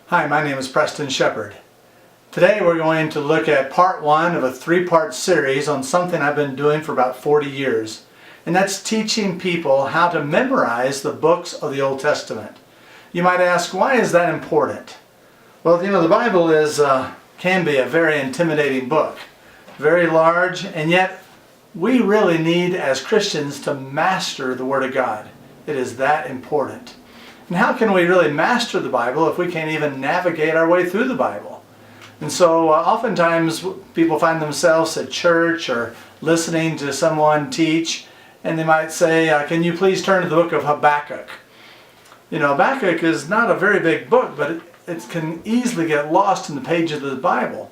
Hi, my name is Preston Shepherd. Today we're going to look at part one of a three-part series on something I've been doing for about 40 years. And that's teaching people how to memorize the books of the Old Testament. You might ask, why is that important? Well, the Bible can be a very intimidating book. Very large, and yet we really need as Christians to master the Word of God. It is that important. And how can we really master the Bible if we can't even navigate our way through the Bible? And so oftentimes people find themselves at church or listening to someone teach, and they might say, can you please turn to the book of Habakkuk? Habakkuk is not a very big book, but it can easily get lost in the pages of the Bible.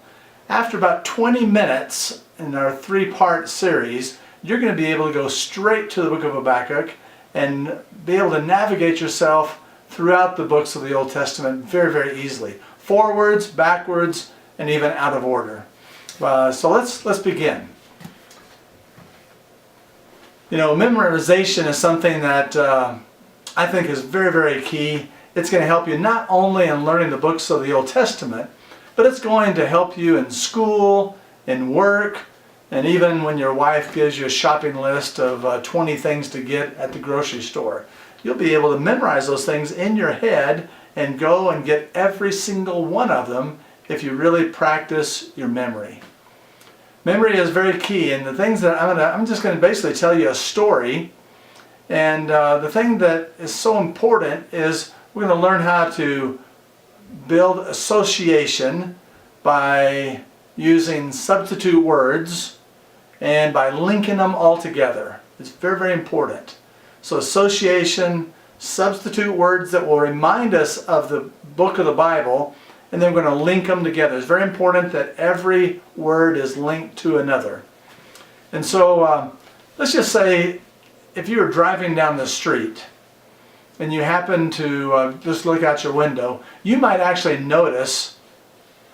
After about 20 minutes in our three-part series, you're going to be able to go straight to the book of Habakkuk and be able to navigate yourself throughout the books of the Old Testament very, very easily. Forwards, backwards, and even out of order. So let's begin. Memorization is something that I think is very, very key. It's going to help you not only in learning the books of the Old Testament, but it's going to help you in school, in work, and even when your wife gives you a shopping list of 20 things to get at the grocery store. You'll be able to memorize those things in your head and go and get every single one of them if you really practice your memory. Memory is very key, and the things that I'm just going to basically tell you a story. And the thing that is so important is we're going to learn how to build association by using substitute words and by linking them all together. It's very, very important. So association, substitute words that will remind us of the book of the Bible, and then we're going to link them together. It's very important that every word is linked to another. And so let's just say if you were driving down the street and you happen to just look out your window, you might actually notice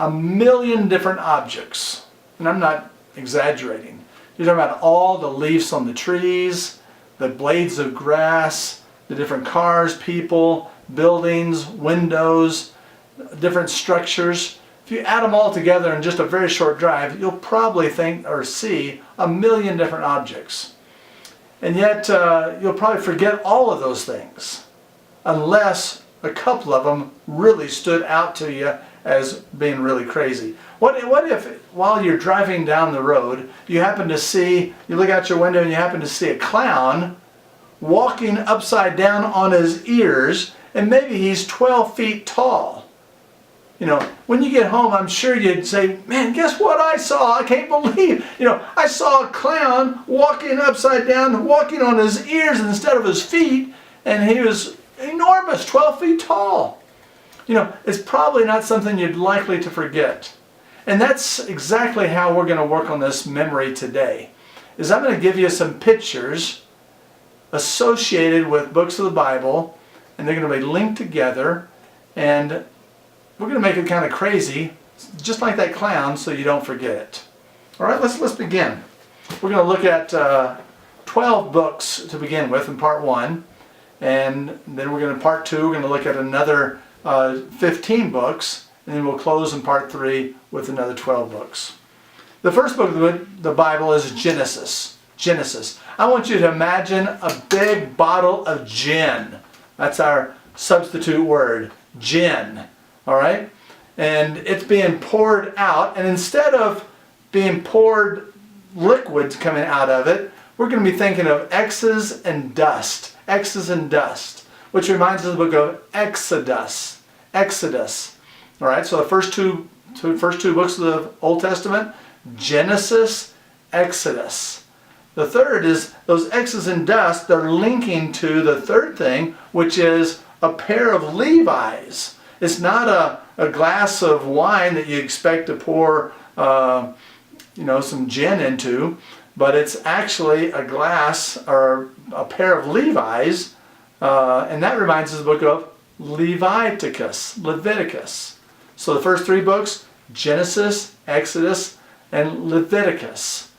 a million different objects. And I'm not exaggerating. You're talking about all the leaves on the trees, the blades of grass, the different cars, people, buildings, windows, different structures. If you add them all together in just a very short drive, you'll probably think or see a million different objects. And yet you'll probably forget all of those things unless a couple of them really stood out to you as being really crazy. What if while you're driving down the road, you look out your window and you happen to see a clown walking upside down on his ears, and maybe he's 12 feet tall. When you get home, I'm sure you'd say, man, guess what I saw? I can't believe, I saw a clown walking upside down, walking on his ears instead of his feet, and he was enormous, 12 feet tall. It's probably not something you'd likely to forget. And that's exactly how we're going to work on this memory today. Is I'm going to give you some pictures associated with books of the Bible, and they're going to be linked together, and we're going to make it kind of crazy, just like that clown, so you don't forget it. All right, let's begin. We're going to look at 12 books to begin with in part one, and then we're going to part two. We're going to look at another 15 books, and then we'll close in part three with another 12 books. The first book of the Bible is Genesis. Genesis. I want you to imagine a big bottle of gin. That's our substitute word, gin. All right? And it's being poured out, and instead of being poured liquids coming out of it, we're going to be thinking of X's and dust. X's and dust, which reminds us of the book of Exodus. Exodus. All right, so the first two books of the Old Testament, Genesis, Exodus. The third is those X's and dust, they're linking to the third thing, which is a pair of Levi's. It's not a glass of wine that you expect to pour some gin into, but it's actually a glass or a pair of Levi's, and that reminds us of the book of Leviticus. So the first three books, Genesis, Exodus, and Leviticus.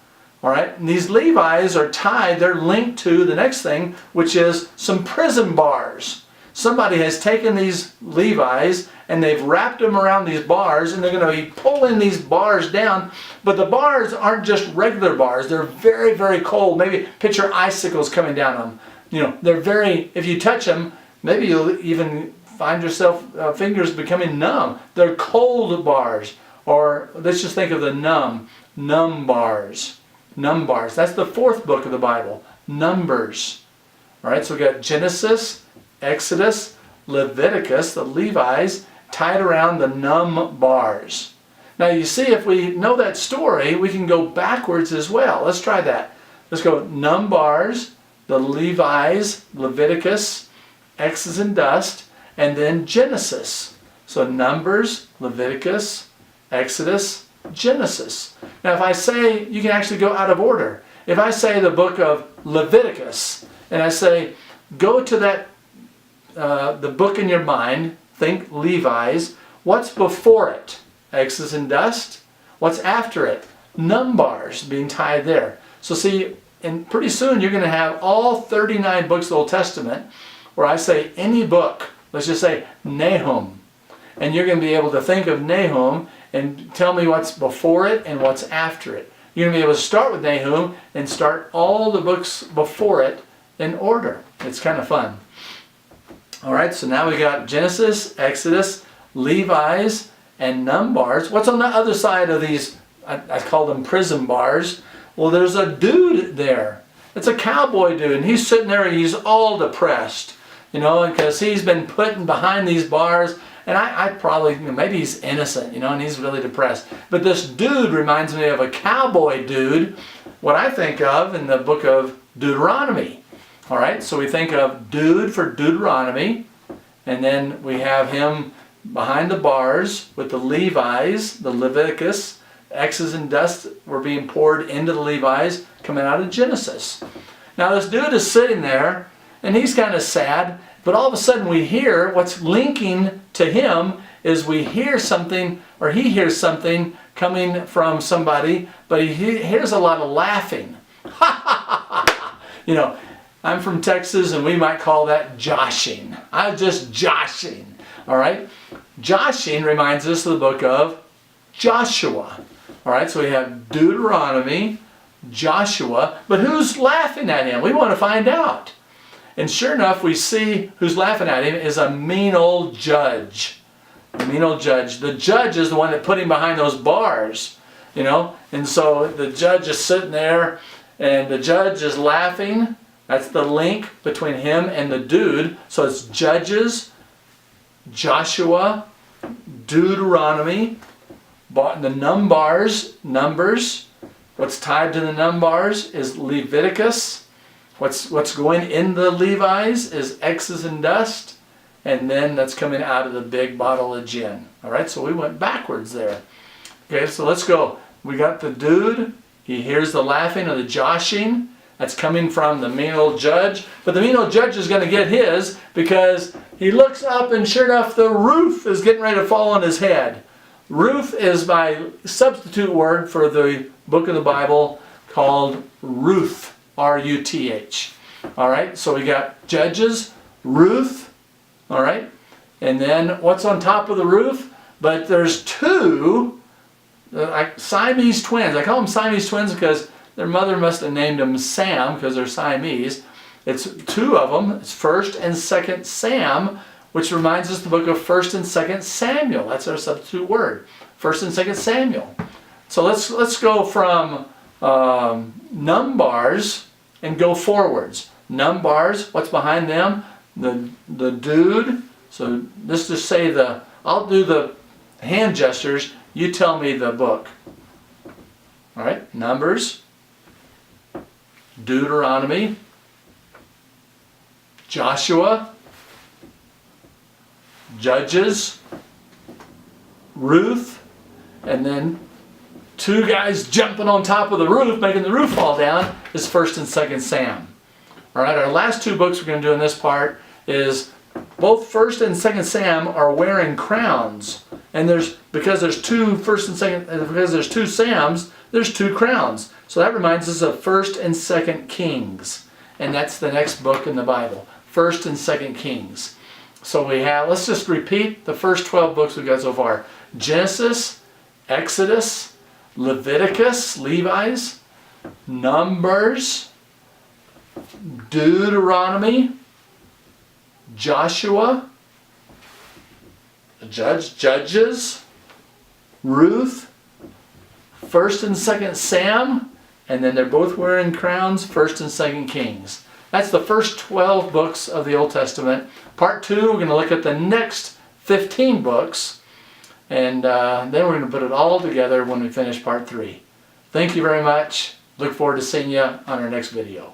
All right, and these Levi's are tied, they're linked to the next thing, which is some prison bars. somebody has taken these Levi's and they've wrapped them around these bars, and they're going to be pulling these bars down. But the bars aren't just regular bars. They're very, very cold. Maybe picture icicles coming down them. You know, they're very, if you touch them, maybe you'll even find yourself fingers becoming numb. They're cold bars. Or let's just think of the numb bars. Numb bars. That's the fourth book of the Bible. Numbers. All right, so we got Genesis, Exodus, Leviticus, the Levi's, tied around the numb bars. Now you see, if we know that story, we can go backwards as well. Let's try that. Let's go numb bars, the Levi's, Leviticus, Exodus and dust, and then Genesis. So Numbers, Leviticus, Exodus, Genesis. Now if I say, you can actually go out of order. If I say the book of Leviticus, and I say, go to that, the book in your mind, think Levi's, what's before it? Exodus and dust. What's after it? Numb bars being tied there. So see, and pretty soon you're going to have all 39 books of the Old Testament, where I say any book, let's just say Nahum, and you're going to be able to think of Nahum and tell me what's before it and what's after it. You're going to be able to start with Nahum and start all the books before it in order. It's kind of fun. All right, so now we got Genesis, Exodus, Levi's, and numb bars. What's on the other side of these? I call them prison bars. Well, there's a dude there. It's a cowboy dude, and he's sitting there and he's all depressed, you know, because he's been put behind these bars. And I probably, maybe he's innocent, you know, and he's really depressed. But this dude reminds me of a cowboy dude, what I think of in the book of Deuteronomy. All right, so we think of dude for Deuteronomy, and then we have him behind the bars with the Levi's, the Leviticus, Exodus and dust were being poured into the Levi's coming out of Genesis. Now this dude is sitting there, and he's kind of sad, but all of a sudden we hear, what's linking to him is we hear something, or he hears something coming from somebody, but he hears a lot of laughing. You know, I'm from Texas, and we might call that joshing. I'm just joshing. All right? Joshing reminds us of the book of Joshua. All right, so we have Deuteronomy, Joshua, but who's laughing at him? We want to find out. And sure enough, we see who's laughing at him is a mean old judge. A mean old judge. The judge is the one that put him behind those bars, you know. And so the judge is sitting there, and the judge is laughing. That's the link between him and the dude. So it's Judges, Joshua, Deuteronomy, the numb bars, Numbers. What's tied to the numb bars is Leviticus. What's going in the Levi's is Exodus and dust. And then that's coming out of the big bottle of gin. All right, so we went backwards there. Okay, so let's go. We got the dude. He hears the laughing or the joshing. That's coming from the mean old judge. But the mean old judge is going to get his because he looks up and sure enough the roof is getting ready to fall on his head. Roof is my substitute word for the book of the Bible called Ruth, R-U-T-H. All right, so we got Judges, Ruth, all right, and then what's on top of the roof? But there's two Siamese twins. I call them Siamese twins because their mother must have named them Sam because they're Siamese. It's two of them. It's 1st and 2nd Sam, which reminds us of the book of 1st and 2nd Samuel. That's our substitute word, 1st and 2nd Samuel. So let's go from numb bars and go forwards. Numb bars, what's behind them? The dude. So let's just say I'll do the hand gestures. You tell me the book. All right, Numbers, Deuteronomy, Joshua, Judges, Ruth, and then two guys jumping on top of the roof, making the roof fall down, is 1st and 2nd Sam. All right, our last two books we're going to do in this part is both 1st and 2nd Sam are wearing crowns, and because there's two Sams, there's two crowns. So that reminds us of 1st and 2nd Kings, and that's the next book in the Bible, 1st and 2nd Kings. So we have, let's just repeat the first 12 books we've got so far. Genesis, Exodus, Leviticus, Levi's, Numbers, Deuteronomy, Joshua, Judges, Ruth, 1st and 2nd Sam, and then they're both wearing crowns, 1st and 2nd Kings. That's the first 12 books of the Old Testament. Part 2, we're going to look at the next 15 books, and then we're going to put it all together when we finish Part 3. Thank you very much. Look forward to seeing you on our next video.